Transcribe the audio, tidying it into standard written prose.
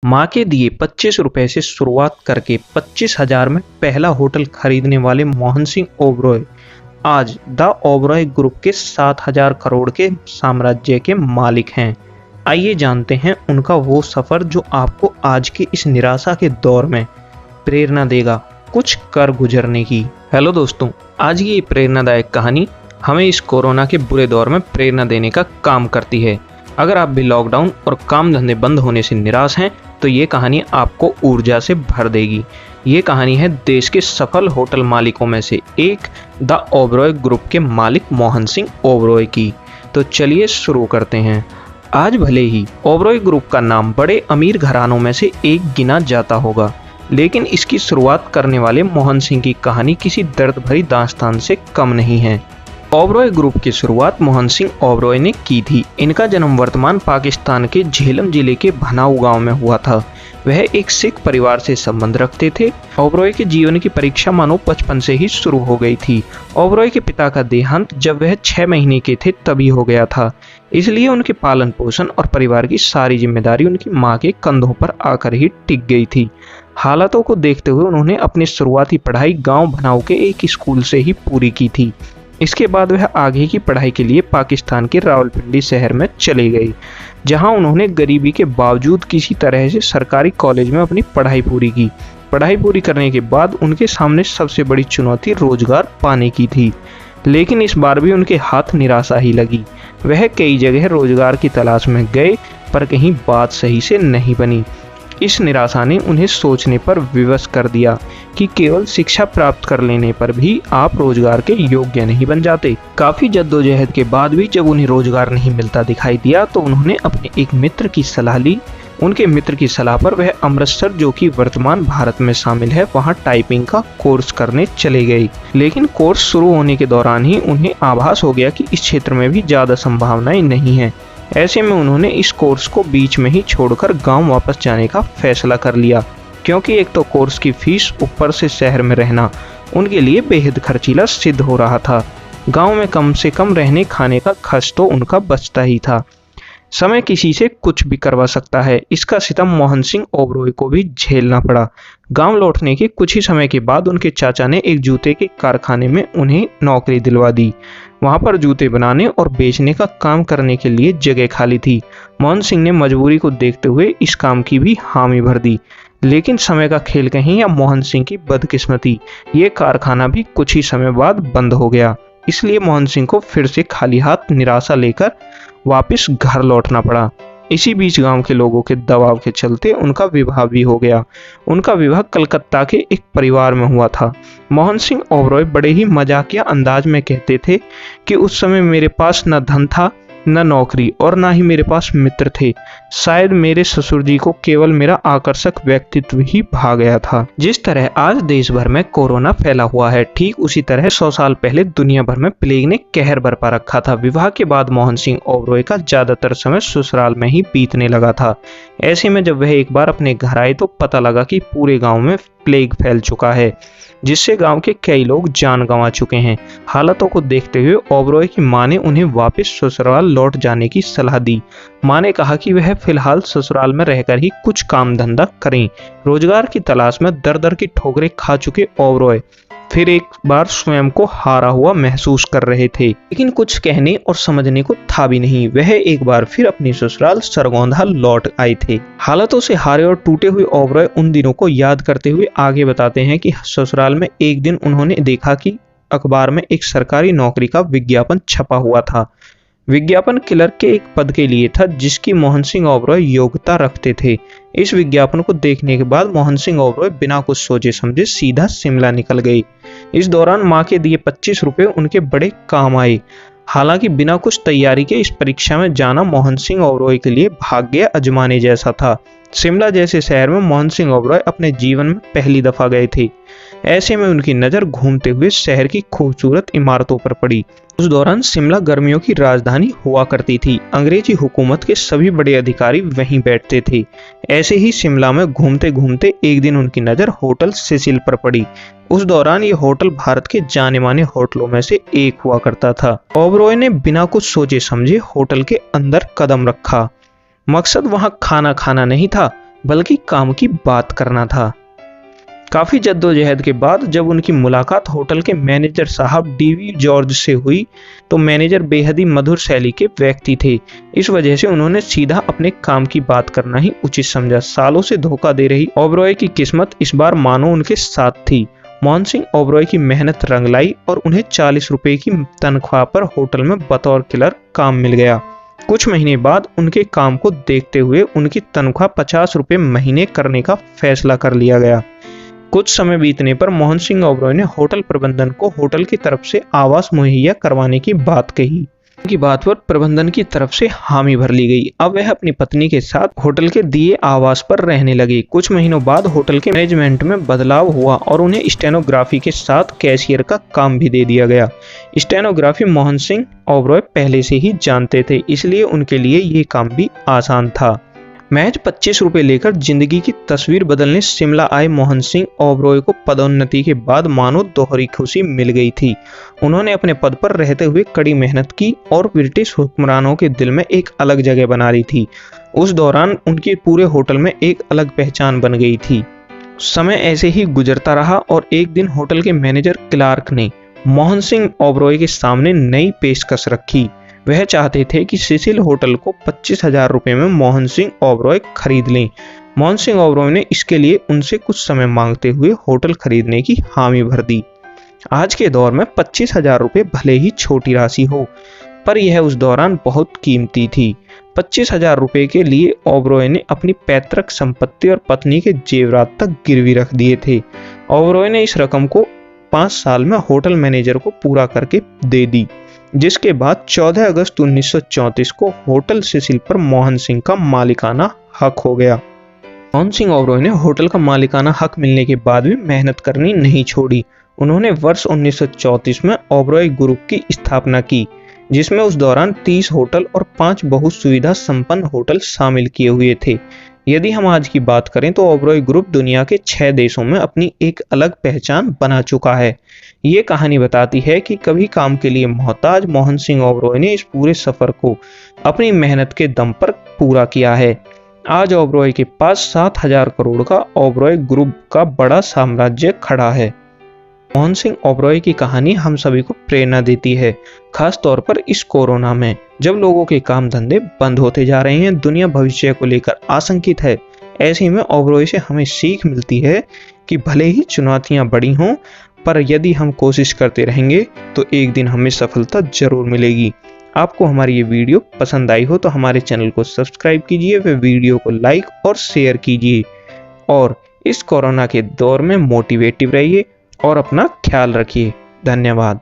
माँ के दिए 25 रुपए से शुरुआत करके 25,000 में पहला होटल खरीदने वाले मोहन सिंह ओबरॉय आज द ओबरॉय ग्रुप के 7,000 करोड़ के साम्राज्य के मालिक हैं। आइए जानते हैं उनका वो सफर जो आपको आज के इस निराशा के दौर में प्रेरणा देगा कुछ कर गुजरने की। हेलो दोस्तों, आज की ये प्रेरणादायक कहानी हमें इस कोरोना के बुरे दौर में प्रेरणा देने का काम करती है। अगर आप भी लॉकडाउन और काम धंधे बंद होने से निराश हैं तो ये कहानी आपको ऊर्जा से भर देगी। ये कहानी है देश के सफल होटल मालिकों में से एक द ओबरॉय ग्रुप के मालिक मोहन सिंह ओबरॉय की। तो चलिए शुरू करते हैं। आज भले ही ओबरॉय ग्रुप का नाम बड़े अमीर घरानों में से एक गिना जाता होगा, लेकिन इसकी शुरुआत करने वाले मोहन सिंह की कहानी किसी दर्द भरी दास्तान से कम नहीं है। ओबरॉय ग्रुप की शुरुआत मोहन सिंह ओबरॉय ने की थी। इनका जन्म वर्तमान पाकिस्तान के झेलम जिले के भनाऊ गांव में हुआ था। वह एक सिख परिवार से संबंध रखते थे। ओबरॉय के जीवन की परीक्षा मानो बचपन से ही शुरू हो गई थी। ओबरॉय के पिता का देहांत जब वह 6 महीने के थे तभी हो गया था, इसलिए उनके पालन पोषण और परिवार की सारी जिम्मेदारी उनकी माँ के कंधों पर आकर ही टिक गई थी। हालातों को देखते हुए उन्होंने अपनी शुरुआती पढ़ाई गांव भनाऊ के एक स्कूल से ही पूरी की थी। इसके बाद वह आगे की पढ़ाई के लिए पाकिस्तान के रावलपिंडी शहर में चले गए, जहां उन्होंने गरीबी के बावजूद किसी तरह से सरकारी कॉलेज में अपनी पढ़ाई पूरी की। पढ़ाई पूरी करने के बाद उनके सामने सबसे बड़ी चुनौती रोजगार पाने की थी, लेकिन इस बार भी उनके हाथ निराशा ही लगी। वह कई जगह रोजगार की तलाश में गए, पर कहीं बात सही से नहीं बनी। इस निराशा ने उन्हें सोचने पर विवश कर दिया कि केवल शिक्षा प्राप्त कर लेने पर भी आप रोजगार के योग्य नहीं बन जाते। काफी जद्दोजहद के बाद भी जब उन्हें रोजगार नहीं मिलता दिखाई दिया तो उन्होंने अपने एक मित्र की सलाह ली। उनके मित्र की सलाह पर वह अमृतसर, जो कि वर्तमान भारत में शामिल है, वहां टाइपिंग का कोर्स करने चले गए। लेकिन कोर्स शुरू होने के दौरान ही उन्हें आभास हो गया कि इस क्षेत्र में भी ज्यादा संभावनाएं नहीं है। ऐसे में उन्होंने इस कोर्स को बीच में ही छोड़कर गांव वापस जाने का फैसला कर लिया, क्योंकि एक तो कोर्स की फीस, ऊपर से शहर में रहना उनके लिए बेहद खर्चीला सिद्ध हो रहा था। गांव में कम से कम रहने खाने का खर्च तो उनका बचता ही था। समय किसी से कुछ भी करवा सकता है, इसका सितम मोहन सिंह ओबरॉय को भी झेलना पड़ा। गांव लौटने के कुछ ही समय के बाद उनके चाचा ने एक जूते के कारखाने में उन्हें नौकरी दिलवा दी। वहां पर जूते बनाने और बेचने का काम करने के लिए जगह खाली थी। मोहन सिंह ने मजबूरी को देखते हुए इस काम की भी हामी भर दी, लेकिन समय का खेल कहीं या मोहन सिंह की बदकिस्मती, ये कारखाना भी कुछ ही समय बाद बंद हो गया। इसलिए मोहन सिंह को फिर से खाली हाथ निराशा लेकर वापस घर लौटना पड़ा। इसी बीच गांव के लोगों के दबाव के चलते उनका विवाह भी हो गया। उनका विवाह कलकत्ता के एक परिवार में हुआ था। मोहन सिंह ओबरॉय बड़े ही मजाकिया अंदाज में कहते थे कि उस समय मेरे पास न धन था, न नौकरी, और न ही मेरे पास मित्र थे। शायद मेरे ससुर जी को केवल मेरा आकर्षक व्यक्तित्व ही भा गया था। जिस तरह आज देश भर में कोरोना फैला हुआ है, ठीक उसी तरह 100 साल पहले दुनिया भर में प्लेग ने कहर बरपा रखा था। विवाह के बाद मोहन सिंह ओबरॉय का ज्यादातर समय ससुराल में ही बीतने लगा था। ऐसे में जब वह एक बार अपने घर आए तो पता लगा कि पूरे गाँव में प्लेग फैल चुका है, जिससे गांव के कई लोग जान गंवा चुके हैं। हालातों को देखते हुए ओबरॉय की मां ने उन्हें वापस ससुराल लौट जाने की सलाह दी। मां ने कहा कि वह फिलहाल ससुराल में रहकर ही कुछ काम धंधा करें। रोजगार की तलाश में दर दर की ठोकरें खा चुके ओबरॉय फिर एक बार स्वयं को हारा हुआ महसूस कर रहे थे, लेकिन कुछ कहने और समझने को था भी नहीं। वह एक बार फिर अपनी ससुराल सरगोंधा लौट आए थे। हालातों से हारे और टूटे हुए ओबरॉय उन दिनों को याद करते हुए आगे बताते हैं कि ससुराल में एक दिन उन्होंने देखा कि अखबार में एक सरकारी नौकरी का विज्ञापन छपा हुआ था। विज्ञापन क्लर्क के एक पद के लिए था, जिसकी मोहन सिंह ओबरॉय योग्यता रखते थे। इस विज्ञापन को देखने के बाद मोहन सिंह ओबरॉय बिना कुछ सोचे समझे सीधा शिमला निकल गए। इस दौरान मां के दिए 25 रुपए उनके बड़े काम आए। हालांकि बिना कुछ तैयारी के इस परीक्षा में जाना मोहन सिंह ओबरॉय के लिए भाग्य आजमाने जैसा था। शिमला जैसे शहर में मोहन सिंह ओबरॉय अपने जीवन में पहली दफा गए थे। ऐसे में उनकी नजर घूमते हुए शहर की खूबसूरत इमारतों पर पड़ी। उस दौरान शिमला गर्मियों की राजधानी हुआ करती थी। अंग्रेजी हुकूमत के सभी बड़े अधिकारी वहीं बैठते थे। ऐसे ही शिमला में घूमते घूमते एक दिन उनकी नजर होटल सिसिल पर पड़ी। उस दौरान ये होटल भारत के जाने माने होटलों में से एक हुआ करता था। ओबरॉय ने बिना कुछ सोचे समझे होटल के अंदर कदम रखा। मकसद वहां खाना खाना नहीं था, बल्कि काम की बात करना था। काफी जद्दोजहद के बाद जब उनकी मुलाकात होटल के मैनेजर साहब डीवी जॉर्ज से हुई तो मैनेजर बेहद ही मधुर शैली के व्यक्ति थे। इस वजह से उन्होंने सीधा अपने काम की बात करना ही उचित समझा। सालों से धोखा दे रही ओबरॉय की किस्मत इस बार मानो उनके साथ थी। मोहन सिंह ओबरॉय की मेहनत रंग लाई और उन्हें 40 रुपए की तनख्वाह पर होटल में बतौर क्लर्क काम मिल गया। कुछ महीने बाद उनके काम को देखते हुए उनकी तनख्वाह 50 रुपए महीने करने का फैसला कर लिया गया। कुछ समय बीतने पर मोहन सिंह ओबरॉय ने होटल प्रबंधन को होटल की तरफ से आवास मुहैया करवाने की बात कही। उनकी बात पर प्रबंधन की तरफ से हामी भर ली गई। अब वह अपनी पत्नी के साथ होटल के दिए आवास पर रहने लगे। कुछ महीनों बाद होटल के मैनेजमेंट में बदलाव हुआ और उन्हें स्टेनोग्राफी के साथ कैशियर का काम भी दे दिया गया। स्टेनोग्राफी मोहन सिंह ओबरॉय पहले से ही जानते थे, इसलिए उनके लिए ये काम भी आसान था। महज 25 रुपए लेकर जिंदगी की तस्वीर बदलने शिमला आए मोहन सिंह ओबरॉय को पदोन्नति के बाद मानो दोहरी खुशी मिल गई थी। उन्होंने अपने पद पर रहते हुए कड़ी मेहनत की और ब्रिटिश हुक्मरानों के दिल में एक अलग जगह बना ली थी। उस दौरान उनके पूरे होटल में एक अलग पहचान बन गई थी। समय ऐसे ही गुजरता रहा और एक दिन होटल के मैनेजर क्लार्क ने मोहन सिंह ओबरॉय के सामने नई पेशकश रखी। वह चाहते थे कि सिसिल होटल को 25,000 रुपए में मोहन सिंह ओबरॉय खरीद लें। मोहन सिंह ओबरॉय ने इसके लिए उनसे कुछ समय मांगते हुए होटल खरीदने की हामी भर दी। आज के दौर में 25,000 रुपए भले ही छोटी राशि हो, पर यह उस दौरान बहुत कीमती थी। 25,000 रुपए के लिए ओबरॉय ने अपनी पैतृक संपत्ति और पत्नी के जेवरात तक गिरवी रख दिए थे। ओबरॉय ने इस रकम को 5 साल में होटल मैनेजर को पूरा करके दे दी, जिसके बाद 14 अगस्त 1934 को होटल सिसिल पर मोहन सिंह का मालिकाना हक हो गया। मोहन सिंह ओबरॉय ने होटल का मालिकाना हक मिलने के बाद भी मेहनत करनी नहीं छोड़ी। उन्होंने वर्ष 1934 में ओबरॉय ग्रुप की स्थापना की, जिसमें उस दौरान 30 होटल और 5 बहु सुविधा संपन्न होटल शामिल किए हुए थे। यदि हम आज की बात करें तो ओबरॉय ग्रुप दुनिया के 6 देशों में अपनी एक अलग पहचान बना चुका है। ये कहानी बताती है कि कभी काम के लिए मोहताज मोहन सिंह ओबरॉय ने इस पूरे सफर को अपनी मेहनत के दम पर पूरा किया है। आज ओबरॉय के पास 7,000 करोड़ का ओबरॉय ग्रुप का बड़ा साम्राज्य खड़ा है। मोहन सिंह ओबरॉय की कहानी हम सभी को प्रेरणा देती है, खास तौर पर इस कोरोना में जब लोगों के काम धंधे बंद होते जा रहे हैं, दुनिया भविष्य को लेकर आशंकित है। ऐसे में ओबरॉय से हमें सीख मिलती है कि भले ही चुनौतियां बड़ी हों, पर यदि हम कोशिश करते रहेंगे तो एक दिन हमें सफलता जरूर मिलेगी। आपको हमारी ये वीडियो पसंद आई हो तो हमारे चैनल को सब्सक्राइब कीजिए, व वीडियो को लाइक और शेयर कीजिए और इस कोरोना के दौर में मोटिवेटिव रहिए और अपना ख्याल रखिए। धन्यवाद।